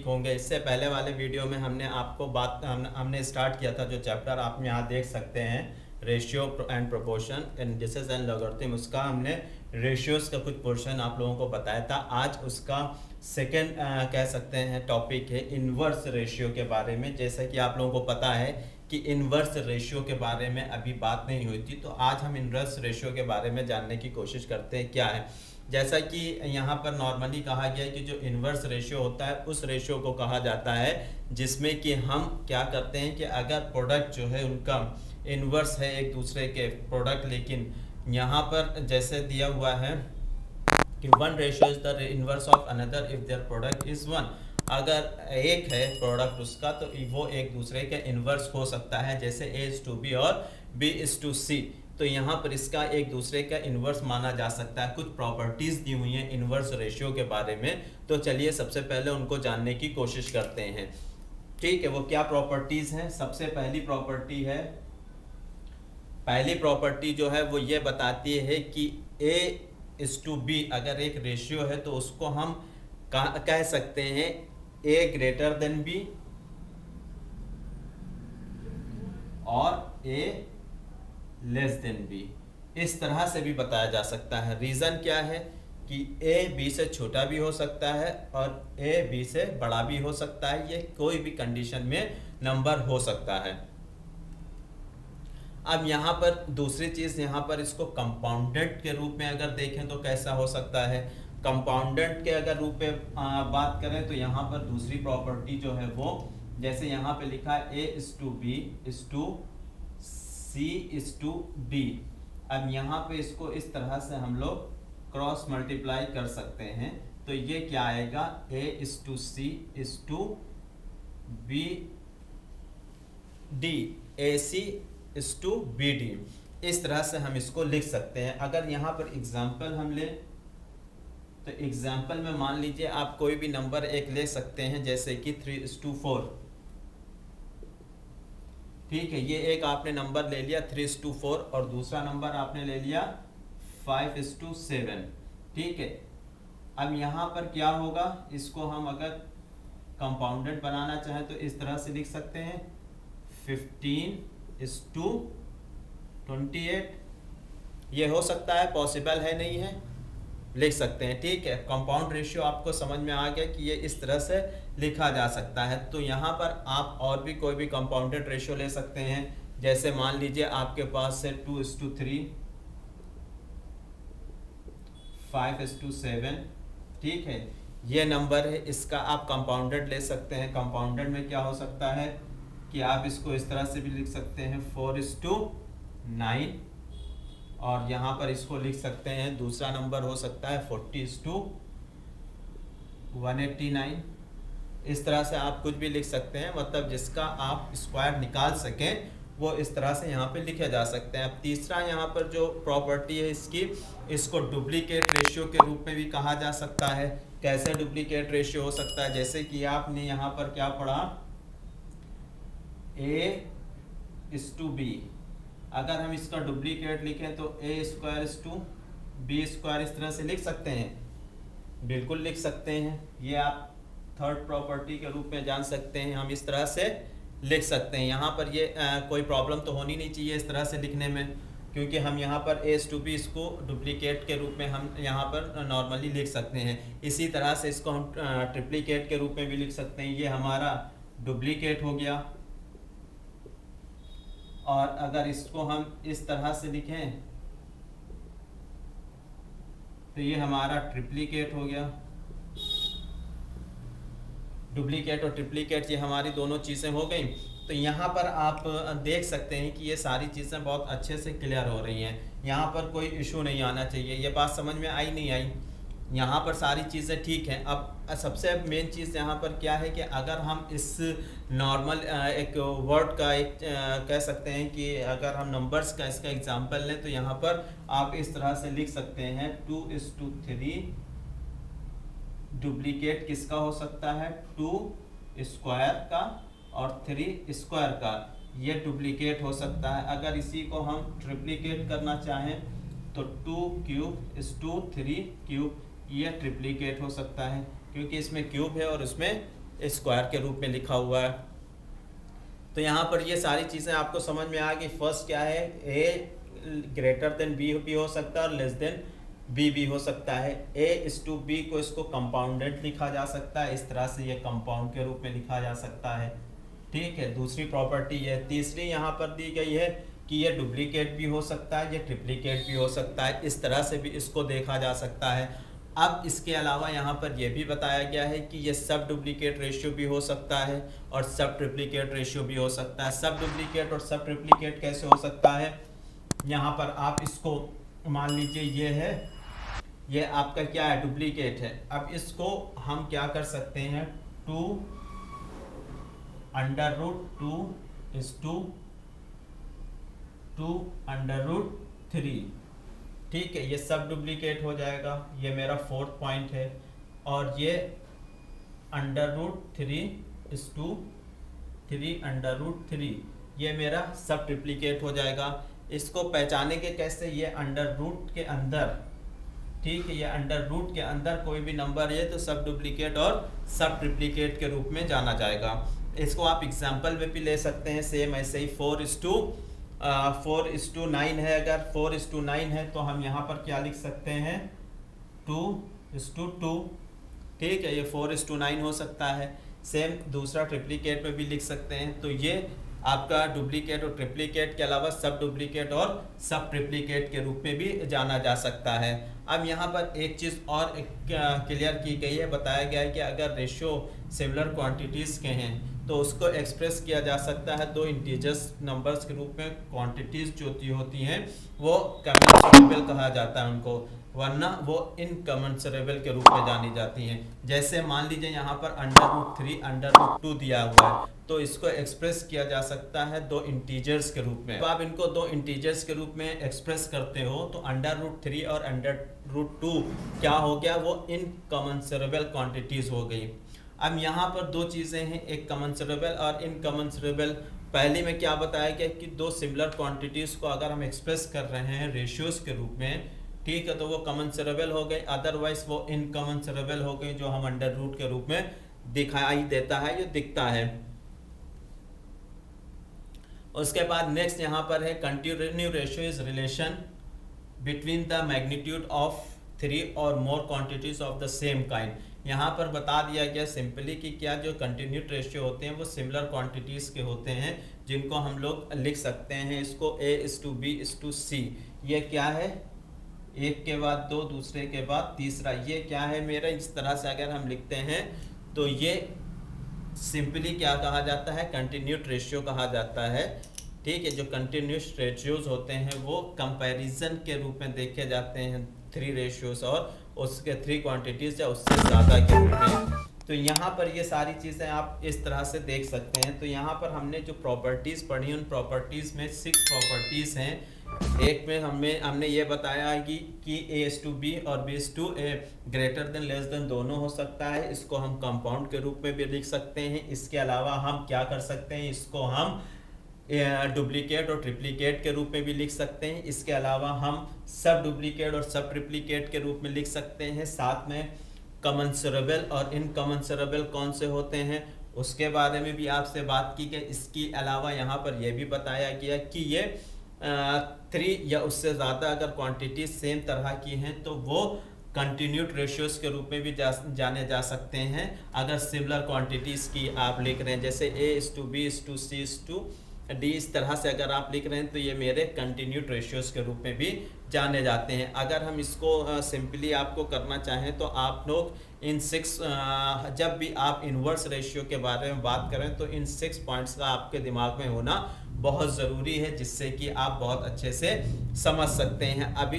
होंगे। इससे पहले वाले वीडियो में हमने आपको हमने स्टार्ट किया था जो चैप्टर आप यहाँ देख सकते हैं, ratio and proportion, indices and logarithm, उसका हमने रेशियोज का कुछ पोर्शन आप लोगों को बताया था। आज उसका सेकेंड कह सकते हैं टॉपिक है इन्वर्स रेशियो के बारे में। जैसा कि आप लोगों को पता है कि इन्वर्स रेशियो के बारे में अभी बात नहीं हुई थी, तो आज हम इन्वर्स रेशियो के बारे में जानने की कोशिश करते हैं क्या है। जैसा कि यहाँ पर नॉर्मली कहा गया है कि जो इन्वर्स रेशियो होता है उस रेशियो को कहा जाता है जिसमें कि हम क्या करते हैं कि अगर प्रोडक्ट जो है उनका इन्वर्स है एक दूसरे के प्रोडक्ट, लेकिन यहाँ पर जैसे दिया हुआ है कि one ratio is the inverse of another if their product is one. अगर एक है प्रोडक्ट उसका तो वो एक दूसरे के इन्वर्स हो सकता है, जैसे A:B और B:C। तो यहाँ पर इसका एक दूसरे का इन्वर्स माना जा सकता है। कुछ प्रॉपर्टीज दी हुई हैं इन्वर्स रेशियो के बारे में, तो चलिए सबसे पहले उनको जानने की कोशिश करते हैं। ठीक है, वो क्या प्रॉपर्टीज हैं। सबसे पहली प्रॉपर्टी जो है वो ये बताती है कि A:B अगर एक रेशियो है तो उसको हम कह सकते हैं A greater than B और A लेस देन बी। इस तरह से भी बताया जा सकता है। रीज़न क्या है कि A B से छोटा भी हो सकता है और A B से बड़ा भी हो सकता है। ये कोई भी कंडीशन में नंबर हो सकता है। अब यहाँ पर दूसरी चीज़, यहाँ पर इसको कंपाउंडेड के रूप में अगर देखें तो कैसा हो सकता है। कंपाउंडेड के अगर रूप में बात करें तो यहाँ पर दूसरी प्रॉपर्टी जो है वो, जैसे यहाँ पे लिखा है A:B:C:D। अब यहाँ पे इसको इस तरह से हम लोग क्रॉस मल्टीप्लाई कर सकते हैं, तो ये क्या आएगा A:C:B:D, AC:BD। इस तरह से हम इसको लिख सकते हैं। अगर यहाँ पर एग्जाम्पल हम लें तो एग्जाम्पल में मान लीजिए आप कोई भी नंबर एक ले सकते हैं, जैसे कि 3:4। ठीक है, ये एक आपने नंबर ले लिया 3:4 और दूसरा नंबर आपने ले लिया 5:7। ठीक है, अब यहाँ पर क्या होगा, इसको हम अगर कंपाउंडेड बनाना चाहें तो इस तरह से लिख सकते हैं 15:28। ये हो सकता है, पॉसिबल है नहीं है, लिख सकते हैं। ठीक है, कंपाउंड रेशियो आपको समझ में आ गया कि ये इस तरह से लिखा जा सकता है। तो यहाँ पर आप और भी कोई भी कंपाउंडेड रेशियो ले सकते हैं। जैसे मान लीजिए आपके पास है 2:3, 5:7। ठीक है, ये नंबर है, इसका आप कंपाउंडेड ले सकते हैं। कंपाउंडेड में क्या हो सकता है कि आप इसको इस तरह से भी लिख सकते हैं 4:9, और यहाँ पर इसको लिख सकते हैं, दूसरा नंबर हो सकता है 40:189। इस तरह से आप कुछ भी लिख सकते हैं, मतलब जिसका आप स्क्वायर निकाल सकें वो इस तरह से यहाँ पे लिखे जा सकते हैं। अब तीसरा यहाँ पर जो प्रॉपर्टी है इसको डुप्लीकेट रेशियो के रूप में भी कहा जा सकता है। कैसे डुप्लीकेट रेशियो हो सकता है, जैसे कि आपने यहाँ पर क्या पढ़ा A:B। अगर हम इसका डुप्लीकेट लिखें तो A²:B² इस तरह से लिख सकते हैं, बिल्कुल लिख सकते हैं। ये आप थर्ड प्रॉपर्टी के रूप में जान सकते हैं, हम इस तरह से लिख सकते हैं। यहाँ पर ये कोई प्रॉब्लम तो होनी नहीं चाहिए इस तरह से लिखने में, क्योंकि हम यहाँ पर A:B इसको डुप्लीकेट के रूप में हम यहाँ पर नॉर्मली लिख सकते हैं। इसी तरह से इसको हम ट्रिप्लीकेट के रूप में भी लिख सकते हैं। ये हमारा डुप्लीकेट हो गया, और अगर इसको हम इस तरह से लिखें तो ये हमारा ट्रिप्लीकेट हो गया। डुप्लीकेट और ट्रिप्लीकेट ये हमारी दोनों चीज़ें हो गई। तो यहाँ पर आप देख सकते हैं कि ये सारी चीज़ें बहुत अच्छे से क्लियर हो रही हैं। यहाँ पर कोई इशू नहीं आना चाहिए। ये बात समझ में आई नहीं आई, यहाँ पर सारी चीज़ें ठीक हैं। अब सबसे मेन चीज़ यहाँ पर क्या है कि अगर हम इस नॉर्मल एक वर्ड का एक कह सकते हैं कि अगर हम नंबर्स का इसका एग्जांपल लें तो यहाँ पर आप इस तरह से लिख सकते हैं 2:3। डुप्लीकेट किसका हो सकता है, 2² का और 3² का, ये डुप्लीकेट हो सकता है। अगर इसी को हम ट्रिप्लीकेट करना चाहें तो 2³ 3³, ये ट्रिप्लीकेट हो सकता है, क्योंकि इसमें क्यूब है और उसमें स्क्वायर के रूप में लिखा हुआ है। तो यहाँ पर ये सारी चीज़ें आपको समझ में आ गई। फर्स्ट क्या है, ए ग्रेटर देन बी भी हो सकता है और लेस देन बी भी हो सकता है। a/b को इसको कंपाउंडेड लिखा जा सकता है, इस तरह से ये कंपाउंड के रूप में लिखा जा सकता है। ठीक है, दूसरी प्रॉपर्टी है। तीसरी यहाँ पर दी गई है कि ये डुप्लीकेट भी हो सकता है, ये ट्रिप्लीकेट भी हो सकता है, इस तरह से भी इसको देखा जा सकता है। अब इसके अलावा यहाँ पर यह भी बताया गया है कि ये सब डुप्लीकेट रेशियो भी हो सकता है और सब ट्रिप्लीकेट रेशियो भी हो सकता है। सब डुप्लीकेट और सब ट्रिप्लीकेट कैसे हो सकता है, यहाँ पर आप इसको मान लीजिए ये है, ये आपका क्या है, डुप्लीकेट है। अब इसको हम क्या कर सकते हैं, 2√2 ठीक है, ये सब डुप्लीकेट हो जाएगा। ये मेरा फोर्थ पॉइंट है। और ये √3 ये मेरा सब ट्रिप्लीकेट हो जाएगा। इसको पहचाने के कैसे, ये अंडर रूट के अंदर, ठीक है, ये अंडर रूट के अंदर कोई भी नंबर है तो सब डुप्लीकेट और सब ट्रिप्लीकेट के रूप में जाना जाएगा। इसको आप एग्जाम्पल में भी ले सकते हैं, सेम ऐसे ही 4:9 है। अगर 4:9 है तो हम यहाँ पर क्या लिख सकते हैं, 2:2। ठीक है, ये 4:9 हो सकता है। सेम दूसरा ट्रिप्लीकेट में भी लिख सकते हैं। तो ये आपका डुप्लीकेट और ट्रिप्लीकेट के अलावा सब डुप्लीकेट और सब ट्रिप्लीकेट के रूप में भी जाना जा सकता है। अब यहाँ पर एक चीज़ और क्लियर की गई है, बताया गया है कि अगर रेशियो सिमिलर क्वांटिटीज़ के हैं तो उसको एक्सप्रेस किया जा सकता है दो इंटीजर्स नंबर्स के रूप में। क्वांटिटीज़ जो होती हैं वो कमेंसुरेबल कहा जाता है उनको, वरना वो इनकमेंसुरेबल के रूप में जानी जाती हैं। जैसे मान लीजिए यहाँ पर √3 √2 दिया हुआ है, तो इसको एक्सप्रेस किया जा सकता है दो इंटीजर्स के रूप में। अब आप इनको दो इंटीजर्स के रूप में एक्सप्रेस करते हो तो √3 और √2 क्या हो गया, वो इनकमेंसुरेबल क्वांटिटीज़ हो गई। अब यहाँ पर दो चीज़ें हैं, एक कमेंसुरेबल और इनकमेंसुरेबल। पहले में क्या बताया गया कि दो सिमिलर क्वांटिटीज़ को अगर हम एक्सप्रेस कर रहे हैं रेशियोज़ के रूप में, ठीक है, तो वो कमेंसुरेबल हो गए, अदरवाइज वो इनकमेंसुरेबल हो गए, जो हम अंडर रूट के रूप में दिखाई देता है, ये दिखता है। उसके बाद नेक्स्ट यहाँ पर है continue ratio is relation between the magnitude of 3 और more quantities of the same kind. यहाँ पर बता दिया गया सिंपली कि क्या जो कंटिन्यूड रेशियो होते हैं वो सिमिलर क्वांटिटीज़ के होते हैं, जिनको हम लोग लिख सकते हैं इसको A:B:C। ये क्या है, एक के बाद दो, दूसरे के बाद तीसरा, ये क्या है मेरा, इस तरह से अगर हम लिखते हैं तो ये सिंपली क्या कहा जाता है, कंटिन्यूड रेशियो कहा जाता है। ठीक है, जो कंटिन्यूस रेशियोज होते हैं वो कंपैरिजन के रूप में देखे जाते हैं 3 रेशियोज और उसके 3 क्वांटिटीज़ या उससे ज़्यादा के रूप में। तो यहाँ पर ये सारी चीज़ें आप इस तरह से देख सकते हैं। तो यहाँ पर हमने जो प्रॉपर्टीज़ पढ़ी, उन प्रॉपर्टीज़ में 6 प्रॉपर्टीज़ हैं। एक में हमने ये बताया कि A:B और B:A greater than less than दोनों हो सकता है। इसको हम कंपाउंड के रूप में भी लिख सकते हैं। इसके अलावा हम क्या कर सकते हैं, इसको हम डुप्लीकेट और ट्रिप्लीकेट के रूप में भी लिख सकते हैं। इसके अलावा हम सब डुप्लीकेट और सब ट्रिप्लीकेट के रूप में लिख सकते हैं। साथ में कमेंसुरेबल और इनकमेंसुरेबल कौन से होते हैं उसके बारे में भी आपसे बात की गई। इसके अलावा यहाँ पर यह भी बताया गया कि ये 3 या उससे ज़्यादा अगर क्वांटिटी सेम तरह की हैं तो वो कंटिन्यूड रेशियोज़ के रूप में भी जाने जा सकते हैं। अगर सिमिलर क्वांटिटीज़ की आप लिख रहे हैं, जैसे A:B:C:D, इस तरह से अगर आप लिख रहे हैं तो ये मेरे कंटिन्यूड रेशियोज़ के रूप में भी जाने जाते हैं। अगर हम इसको सिंपली आपको करना चाहें तो आप लोग इन 6 जब भी आप इन्वर्स रेशियो के बारे में बात करें तो इन 6 पॉइंट्स का आपके दिमाग में होना बहुत ज़रूरी है, जिससे कि आप बहुत अच्छे से समझ सकते हैं। अभी